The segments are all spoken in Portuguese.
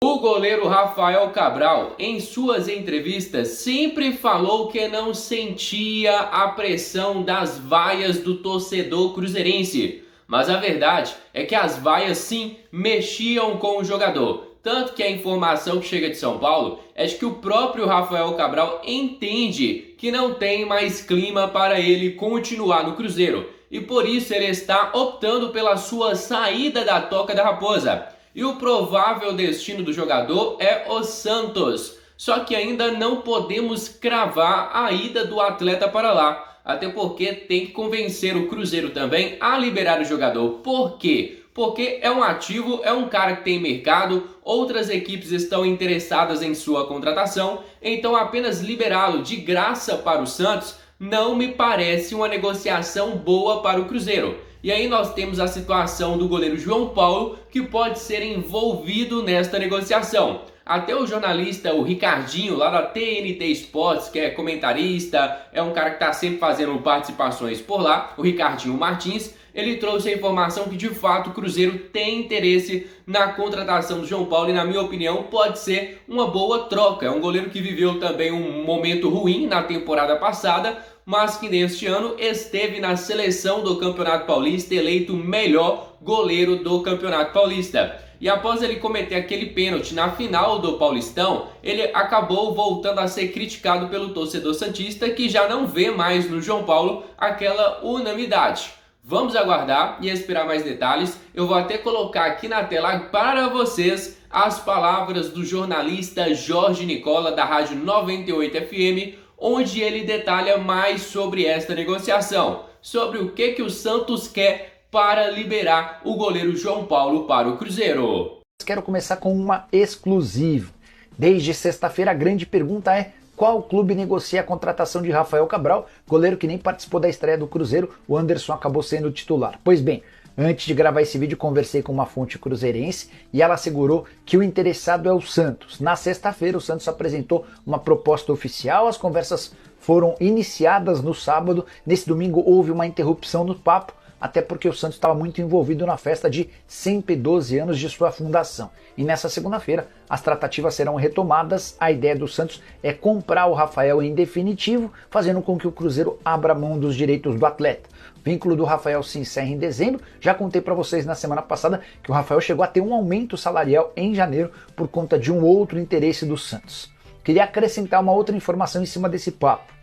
O goleiro Rafael Cabral, em suas entrevistas, sempre falou que não sentia a pressão das vaias do torcedor cruzeirense. Mas a verdade é que as vaias sim mexiam com o jogador. Tanto que a informação que chega de São Paulo é de que o próprio Rafael Cabral entende que não tem mais clima para ele continuar no Cruzeiro. E por isso ele está optando pela sua saída da Toca da Raposa. E o provável destino do jogador é o Santos. Só que ainda não podemos cravar a ida do atleta para lá. Até porque tem que convencer o Cruzeiro também a liberar o jogador. Por quê? Porque é um ativo, é um cara que tem mercado, outras equipes estão interessadas em sua contratação. Então apenas liberá-lo de graça para o Santos não me parece uma negociação boa para o Cruzeiro. E aí nós temos a situação do goleiro João Paulo, que pode ser envolvido nesta negociação. Até o jornalista, o Ricardinho, lá da TNT Sports, que é comentarista, é um cara que está sempre fazendo participações por lá, o Ricardinho Martins, ele trouxe a informação que de fato o Cruzeiro tem interesse na contratação do João Paulo e, na minha opinião, pode ser uma boa troca. É um goleiro que viveu também um momento ruim na temporada passada, mas que neste ano esteve na seleção do Campeonato Paulista, eleito melhor goleiro do Campeonato Paulista. E após ele cometer aquele pênalti na final do Paulistão, ele acabou voltando a ser criticado pelo torcedor santista, que já não vê mais no João Paulo aquela unanimidade. Vamos aguardar e esperar mais detalhes. Eu vou até colocar aqui na tela para vocês as palavras do jornalista Jorge Nicola, da Rádio 98 FM, onde ele detalha mais sobre esta negociação, sobre o que o Santos quer para liberar o goleiro João Paulo para o Cruzeiro. Quero começar com uma exclusiva. Desde sexta-feira a grande pergunta é: qual clube negocia a contratação de Rafael Cabral, goleiro que nem participou da estreia do Cruzeiro? O Anderson acabou sendo titular. Pois bem, antes de gravar esse vídeo conversei com uma fonte cruzeirense e ela assegurou que o interessado é o Santos. Na sexta-feira o Santos apresentou uma proposta oficial, as conversas foram iniciadas no sábado. Nesse domingo houve uma interrupção no papo, até porque o Santos estava muito envolvido na festa de 112 anos de sua fundação. E nessa segunda-feira as tratativas serão retomadas. A ideia do Santos é comprar o Rafael em definitivo, fazendo com que o Cruzeiro abra mão dos direitos do atleta. O vínculo do Rafael se encerra em dezembro. Já contei para vocês na semana passada que o Rafael chegou a ter um aumento salarial em janeiro por conta de um outro interesse do Santos. Queria acrescentar uma outra informação em cima desse papo.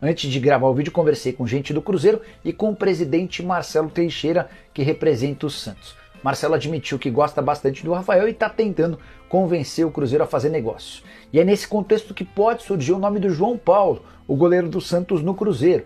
Antes de gravar o vídeo, conversei com gente do Cruzeiro e com o presidente Marcelo Teixeira, que representa o Santos. Marcelo admitiu que gosta bastante do Rafael e está tentando convencer o Cruzeiro a fazer negócio. E é nesse contexto que pode surgir o nome do João Paulo, o goleiro do Santos no Cruzeiro.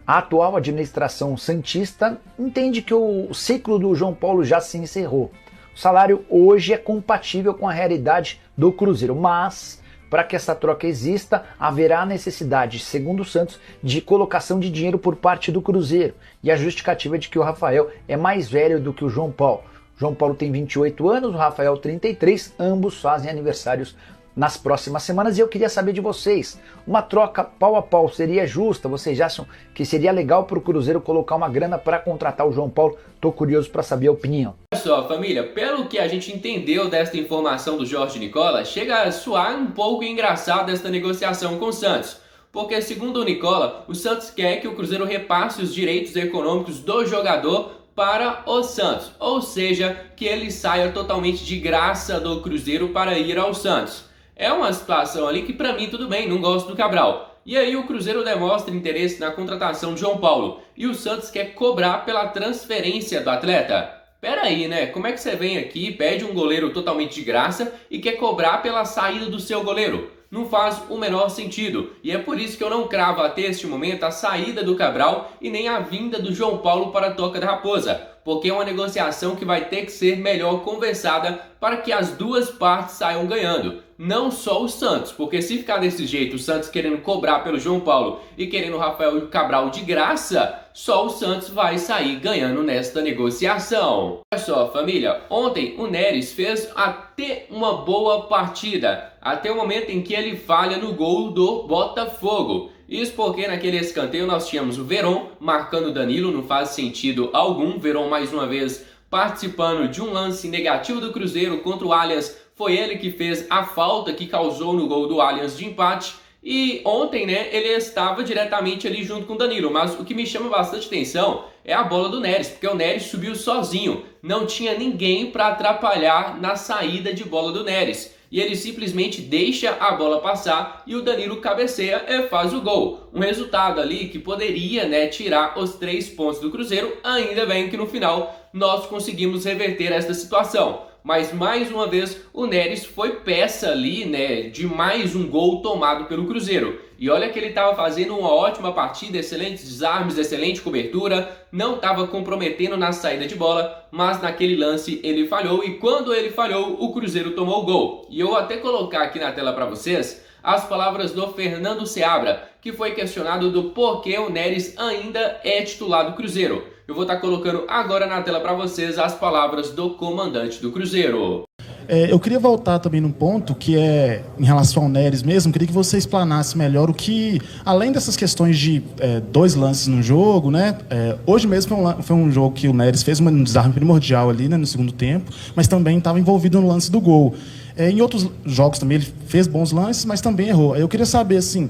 A atual administração santista entende que o ciclo do João Paulo já se encerrou. O salário hoje é compatível com a realidade do Cruzeiro, mas para que essa troca exista, haverá necessidade, segundo o Santos, de colocação de dinheiro por parte do Cruzeiro. E a justificativa é de que o Rafael é mais velho do que o João Paulo. O João Paulo tem 28 anos, o Rafael 33, ambos fazem aniversários nas próximas semanas. E eu queria saber de vocês, uma troca pau a pau seria justa? Vocês acham que seria legal para o Cruzeiro colocar uma grana para contratar o João Paulo? Estou curioso para saber a opinião. Olha só, família, pelo que a gente entendeu desta informação do Jorge Nicola, chega a soar um pouco engraçado esta negociação com o Santos. Porque, segundo o Nicola, o Santos quer que o Cruzeiro repasse os direitos econômicos do jogador para o Santos. Ou seja, que ele saia totalmente de graça do Cruzeiro para ir ao Santos. É uma situação ali que para mim tudo bem, não gosto do Cabral. E aí o Cruzeiro demonstra interesse na contratação de João Paulo e o Santos quer cobrar pela transferência do atleta. Pera aí, né? Como é que você vem aqui, pede um goleiro totalmente de graça e quer cobrar pela saída do seu goleiro? Não faz o menor sentido. E é por isso que eu não cravo até este momento a saída do Cabral e nem a vinda do João Paulo para a Toca da Raposa. Porque é uma negociação que vai ter que ser melhor conversada para que as duas partes saiam ganhando. Não só o Santos, porque se ficar desse jeito, o Santos querendo cobrar pelo João Paulo e querendo o Rafael Cabral de graça, só o Santos vai sair ganhando nesta negociação. Olha só, família, ontem o Neres fez até uma boa partida, até o momento em que ele falha no gol do Botafogo. Isso porque naquele escanteio nós tínhamos o Veron marcando o Danilo, não faz sentido algum. Veron mais uma vez participando de um lance negativo do Cruzeiro contra o Allianz Foi ele que fez a falta que causou no gol do Allianz de empate. E ontem, né, ele estava diretamente ali junto com o Danilo, mas o que me chama bastante atenção é a bola do Neres, porque o Neres subiu sozinho, não tinha ninguém para atrapalhar na saída de bola do Neres. E ele simplesmente deixa a bola passar e o Danilo cabeceia e faz o gol. Um resultado ali que poderia, né, tirar os 3 pontos do Cruzeiro, ainda bem que no final nós conseguimos reverter essa situação. Mas mais uma vez o Neres foi peça ali, né, de mais um gol tomado pelo Cruzeiro. E olha que ele estava fazendo uma ótima partida, excelentes desarmes, excelente cobertura, não estava comprometendo na saída de bola, mas naquele lance ele falhou e quando ele falhou o Cruzeiro tomou o gol. E eu vou até colocar aqui na tela para vocês as palavras do Fernando Seabra, que foi questionado do porquê o Neres ainda é titular do Cruzeiro. Eu vou estar colocando agora na tela para vocês as palavras do comandante do Cruzeiro. Eu queria voltar também num ponto que é em relação ao Neres mesmo. Queria que você explanasse melhor o que, além dessas questões de 2 lances no jogo, né? Hoje mesmo foi um jogo que o Neres fez um desarme primordial ali, né, no segundo tempo, mas também estava envolvido no lance do gol. Em outros jogos também ele fez bons lances, mas também errou. Eu queria saber assim,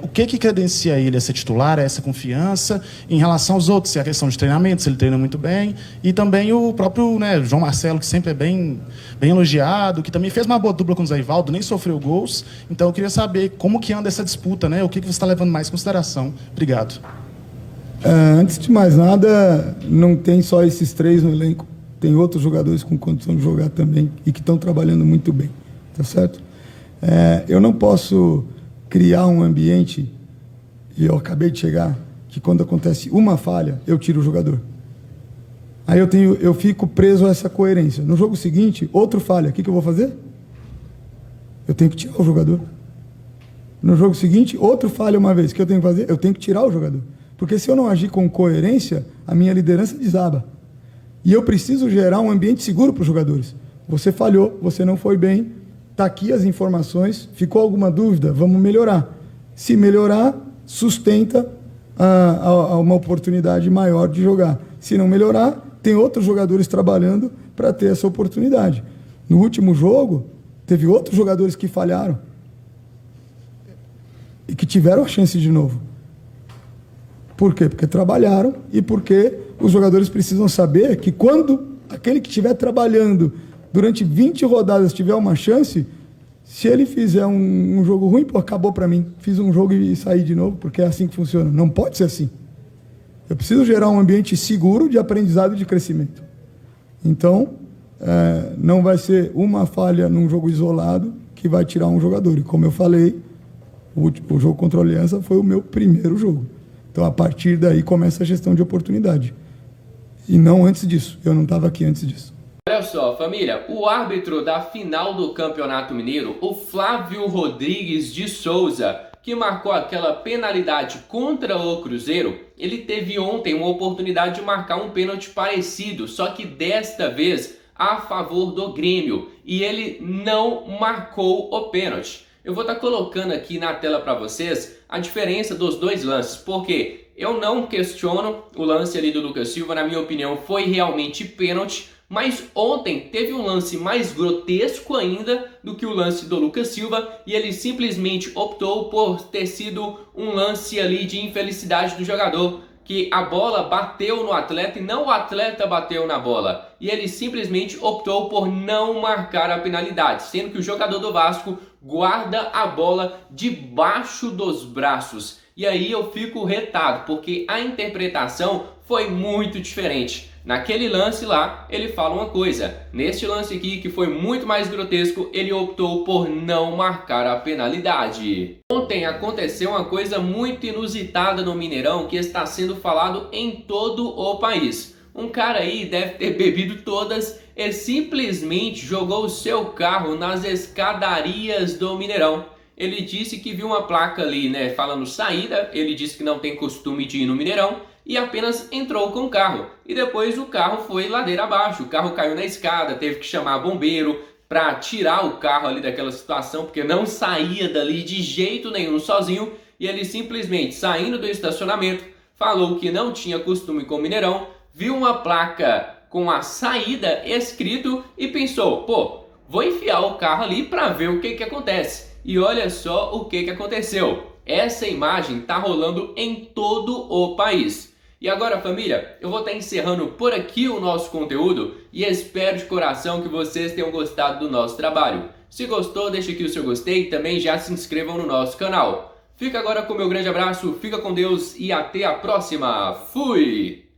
o que credencia ele a ser titular, a essa confiança, em relação aos outros, se é a questão de treinamento, se ele treina muito bem, e também o próprio, né, João Marcelo, que sempre é bem elogiado, que também fez uma boa dupla com o Zé Ivaldo, nem sofreu gols. Então eu queria saber como que anda essa disputa, né? O que você está levando mais em consideração. Obrigado. Antes de mais nada, não tem só esses 3 no elenco. Tem outros jogadores com condição de jogar também e que estão trabalhando muito bem, tá certo? Eu não posso criar um ambiente, e eu acabei de chegar, que quando acontece uma falha, eu tiro o jogador. Aí eu fico preso a essa coerência. No jogo seguinte, outro falha, o que eu vou fazer? Eu tenho que tirar o jogador. No jogo seguinte, outro falha uma vez, o que eu tenho que fazer? Eu tenho que tirar o jogador. Porque se eu não agir com coerência, a minha liderança desaba. E eu preciso gerar um ambiente seguro para os jogadores. Você falhou, você não foi bem, está aqui as informações, ficou alguma dúvida? Vamos melhorar. Se melhorar, sustenta uma oportunidade maior de jogar. Se não melhorar, tem outros jogadores trabalhando para ter essa oportunidade. No último jogo, teve outros jogadores que falharam e que tiveram a chance de novo. Por quê? Porque trabalharam e porque os jogadores precisam saber que quando aquele que estiver trabalhando durante 20 rodadas tiver uma chance, se ele fizer um jogo ruim, pô, acabou para mim. Fiz um jogo e saí de novo, porque é assim que funciona. Não pode ser assim. Eu preciso gerar um ambiente seguro de aprendizado e de crescimento. Então, não vai ser uma falha num jogo isolado que vai tirar um jogador. E como eu falei, o jogo contra a Aliança foi o meu primeiro jogo. Então, a partir daí, começa a gestão de oportunidade. E não antes disso. Eu não estava aqui antes disso. Olha só, família, o árbitro da final do Campeonato Mineiro, o Flávio Rodrigues de Souza, que marcou aquela penalidade contra o Cruzeiro, ele teve ontem uma oportunidade de marcar um pênalti parecido, só que desta vez a favor do Grêmio, e ele não marcou o pênalti. Eu vou estar colocando aqui na tela para vocês a diferença dos 2 lances, porque eu não questiono o lance ali do Lucas Silva, na minha opinião foi realmente pênalti, mas ontem teve um lance mais grotesco ainda do que o lance do Lucas Silva e ele simplesmente optou por ter sido um lance ali de infelicidade do jogador, que a bola bateu no atleta e não o atleta bateu na bola. E ele simplesmente optou por não marcar a penalidade, sendo que o jogador do Vasco guarda a bola debaixo dos braços. E aí eu fico retado, porque a interpretação foi muito diferente. Naquele lance lá, ele fala uma coisa. Neste lance aqui, que foi muito mais grotesco, ele optou por não marcar a penalidade. Ontem aconteceu uma coisa muito inusitada no Mineirão, que está sendo falado em todo o país. Um cara aí deve ter bebido todas e simplesmente jogou o seu carro nas escadarias do Mineirão. Ele disse que viu uma placa ali, né, falando saída. Ele disse que não tem costume de ir no Mineirão e apenas entrou com o carro. E depois o carro foi ladeira abaixo. O carro caiu na escada, teve que chamar bombeiro para tirar o carro ali daquela situação, porque não saía dali de jeito nenhum sozinho. E ele simplesmente, saindo do estacionamento, falou que não tinha costume com o Mineirão, viu uma placa com a saída escrito e pensou, pô, vou enfiar o carro ali para ver o que acontece. E olha só o que aconteceu. Essa imagem tá rolando em todo o país. E agora, família, eu vou estar encerrando por aqui o nosso conteúdo e espero de coração que vocês tenham gostado do nosso trabalho. Se gostou, deixa aqui o seu gostei e também já se inscrevam no nosso canal. Fica agora com o meu grande abraço, fica com Deus e até a próxima. Fui!